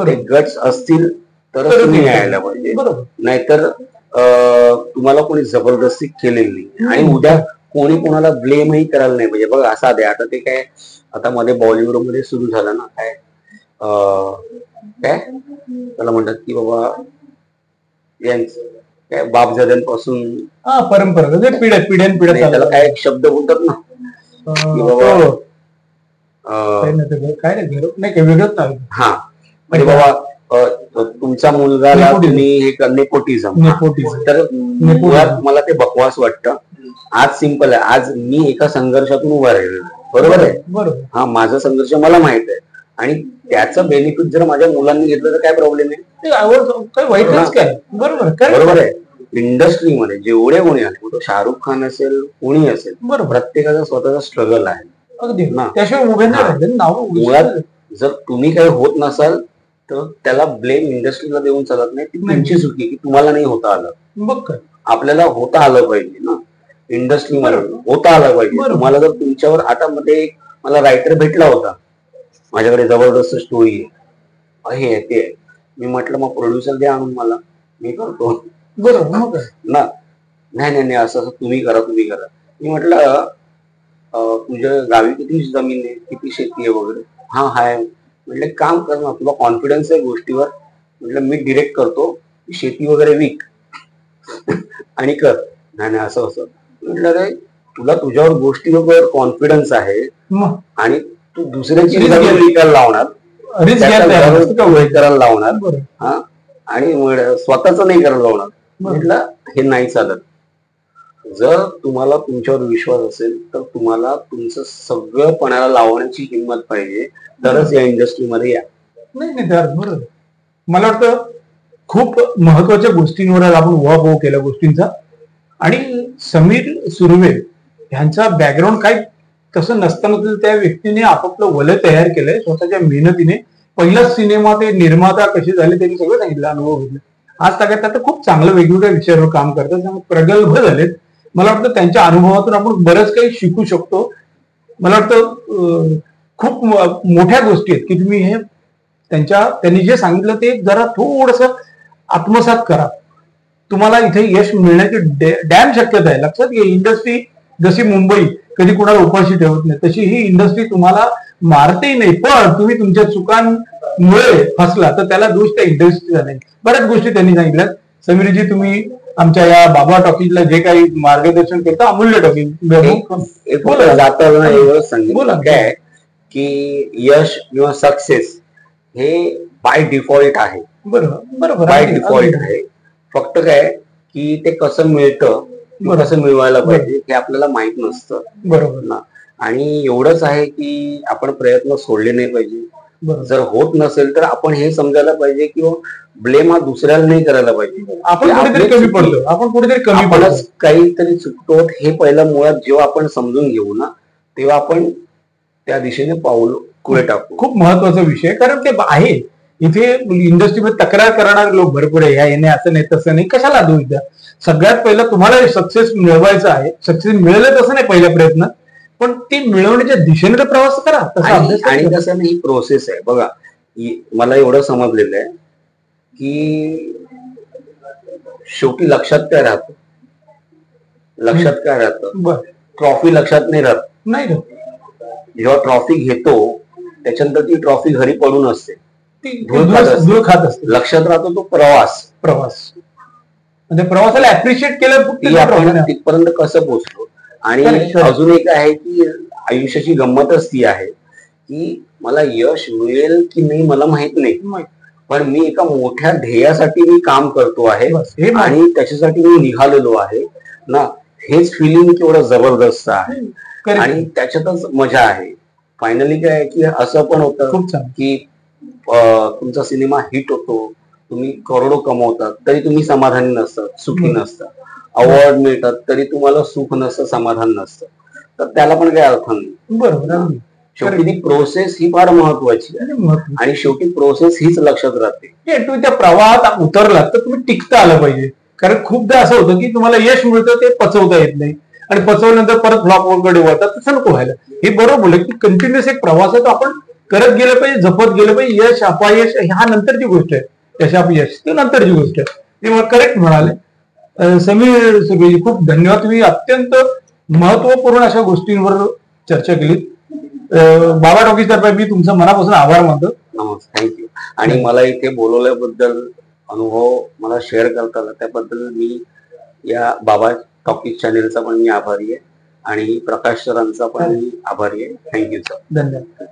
ते गट्स असतील तर तुम्ही यायला पाहिजे, नाहीतर तुम्हाला कोणी जबरदस्ती केलेली नाही. आणि उद्या कोणी कोणाला ब्लेमही करायला नाही पाहिजे. बघा असा दे, आता ते काय आता मध्ये बॉलिवूड मध्ये सुरू झालं ना, काय त्याला म्हणतात की बाबा काय बापजाद्यांपासून परंपरा पिढ्यान त्याला काय एक शब्द बोलतात ना की बाबा काय नाही वेगळंच नाव. हा, म्हणजे बाबा तुमचा मुलगाला तुम्ही हे नेपोटिझम, तर मुळात मला ते बकवास वाटतं. आज सिंपल आहे, आज मी एका संघर्षातून उभा राहिलेलो, बरोबर आहे. हा, माझा संघर्ष मला माहित आहे, आणि त्याचं बेनिफिट जर माझ्या मुलांनी घेतलं तर काय प्रॉब्लेम आहे. बरोबर आहे. इंडस्ट्रीमध्ये जेवढे कोणी आहे, तो शाहरुख खान असेल कोणी असेल, प्रत्येकाचा स्वतःचा स्ट्रगल आहे ना. मुळात जर तुम्ही काही होत नसाल तर त्याला ब्लेम इंडस्ट्रीला देऊन चालत नाही. ती तुमची चुकी की तुम्हाला नाही होता आलं. मग आपल्याला होता आलं पाहिजे ना, इंडस्ट्रीमध्ये होता आलं पाहिजे. तुम्हाला जर तुमच्यावर, आता मध्ये मला रायटर भेटला होता, माझ्याकडे जबरदस्त स्टोरी आहे ते, मी म्हटलं मग प्रोड्युसर द्या आणून मला, मी करतो. बरोबर ना. नाही असं तुम्ही करा. मी म्हटलं तुझ्या गावी किती जमीन आहे, किती शेती आहे वगैरे. हा हाय. म्हटलं काम कर ना, तुला कॉन्फिडन्स आहे गोष्टीवर. म्हटलं मी डिरेक्ट करतो, शेती वगैरे विक आणि कर. नाही असं म्हटलं रे तुला तुझ्यावर गोष्टीवर कॉन्फिडन्स आहे मग आणि तू दुसऱ्याची विकायला लावणार, करायला लावणार हा, आणि स्वतःच नाही करायला लावणार, म्हटलं हे नाही चालत. जर तुम्हाला तुमच्यावर विश्वास असेल तर तुम्हाला तुमचं सगळं पणाला लावण्याची हिंमत पाहिजे, तरच या इंडस्ट्रीमध्ये या. नाही बरोबर. मला वाटतं खूप महत्वाच्या गोष्टींवर आपण उहापोह केल्या गोष्टींचा. आणि समीर सुर्वे यांचा बॅकग्राऊंड काय तसं नसताना त्या व्यक्तीने आपापलं वलय तयार केलंय स्वतःच्या मेहनतीने. पहिलाच सिनेमा ते निर्माता कसे झाले त्यांनी सगळं सांगितलं, अनुभव घेतले. आज तागात आता खूप चांगलं वेगवेगळ्या विषयावर काम करतात, प्रगल्भ झालेत. मला वाटतं त्यांच्या अनुभवातून आपण बरंच काही शिकू शकतो. मला वाटतं खूप मोठ्या गोष्टी आहेत की तुम्ही हे त्यांनी जे सांगितलं ते जरा थोडस आत्मसात करा. तुम्हाला इथे यश मिळण्याची डॅम शक्यता आहे. लक्षात घ्या, इंडस्ट्री जशी मुंबई कधी कुणाला उपाशी ठेवत नाही, तशी ही इंडस्ट्री तुम्हाला मारतेही नाही. पण तुम्ही तुमच्या चुकांमुळे फसला तर त्याला दोष त्या इंडस्ट्रीचा नाही. बऱ्याच गोष्टी त्यांनी सांगितल्या. समीरजी, तुम्ही आमच्या या बाबा टॉकीजला जे काही मार्गदर्शन करता, अमूल्य टॉकीज बोला काय की यश किंवा सक्सेस हे बाय डिफॉल्ट आहे. बरोबर, बाय डिफॉल्ट आहे. फक्त काय की ते कसं मिळतं, कसं मिळवायला पाहिजे हे आपल्याला माहित नसतं. बरोबर ना. आणि एवढंच आहे की आपण प्रयत्न सोडले नाही पाहिजे. जर होत नसेल तर आपण हे समजायला पाहिजे की ब्लेम हा दुसऱ्याला नाही करायला पाहिजे. आपण कुठेतरी कमी पडतो, आपण कुठेतरी कमी पडतो, काहीतरी चुकतो. हे पहिलं मुळात जेव्हा आपण समजून घेऊ ना, तेव्हा आपण त्या दिशेने पाऊल पुढे टाकू. खूप महत्वाचा विषय, कारण ते आहे इथे इंडस्ट्रीमध्ये तक्रार करणारे लोक भरपूर आहे. याने असं नाही तसं नाही, कशाला दोष द्या. सगळ्यात पहिलं तुम्हाला सक्सेस मिळवायचं आहे. सक्सेस मिळेल तसं नाही पहिला प्रयत्न, पण ते मिळवण्याच्या दिशेने प्रवास करा. आणि कसं नाही, ही प्रोसेस आहे. बघा, मला एवढं समजलेलं आहे की शेवटी लक्षात काय राहतं, ट्रॉफी लक्षात नाही राहत. जेव्हा ट्रॉफी घेतो त्याच्यानंतर ती ट्रॉफी घरी पडून असते, धूळ खात असते. लक्षात राहतो तो प्रवास. म्हणजे प्रवासाला अप्रिशिएट केलं आपण तिथपर्यंत कसं पोहोचलो. आणि अजून एक आहे की आयुष्याची गंमतच ती आहे की मला यश मिळेल की नाही मला माहित नाही, पण मी एका मोठ्या ध्येयासाठी मी काम करतो आहे आणि त्याच्यासाठी मी निघालेलो आहे ना. हेच फिलिंग केवढं जबरदस्त आहे आणि त्याच्यातच मजा आहे. फायनली काय की असं पण होतं की तुमचा सिनेमा हिट होतो, तुम्ही करोडो कमवतात तरी तुम्ही समाधानी नसतात, सुखी नसतात. अवॉर्ड मिळतात तरी तुम्हाला सुख नसतं, समाधान नसतं. तर त्याला पण काही अर्थ नाही. बरोबर. शेवटी ती प्रोसेस ही फार महत्वाची आहे आणि शेवटी प्रोसेस हीच लक्षात राहते. तुम्ही त्या प्रवाहात उतरलात तर तुम्ही टिकता आलं पाहिजे. कारण खूपदा असं होतं की तुम्हाला यश मिळतं ते पचवता येत नाही आणि पचवल्यानंतर परत फ्लॉपकडे वळतात. तसं नको व्हायला. हे बरोबर बोललं की कंटिन्युअस एक प्रवास आहे, तो आपण करत गेलं पाहिजे, जपत गेलं पाहिजे. यश अपयश हा नंतरची गोष्ट आहे, यश अपयश ती नंतरची गोष्ट आहे. ते मला करेक्ट म्हणाले. समीर सुर्वेजी, खूप धन्यवाद. तुम्ही अत्यंत महत्वपूर्ण अशा गोष्टींवर चर्चा केली. बाबा टॉकीज तर्फे मी तुमचं मनापासून आभार मानतो. थँक्यू. आणि मला इथे बोलवल्याबद्दल, अनुभव मला शेअर करता आला त्याबद्दल मी या बाबा टॉकीज चॅनेलचा पण मी आभारी आहे आणि प्रकाश सरांचा पण मी आभारी आहे. Thank you sir. धन्यवाद.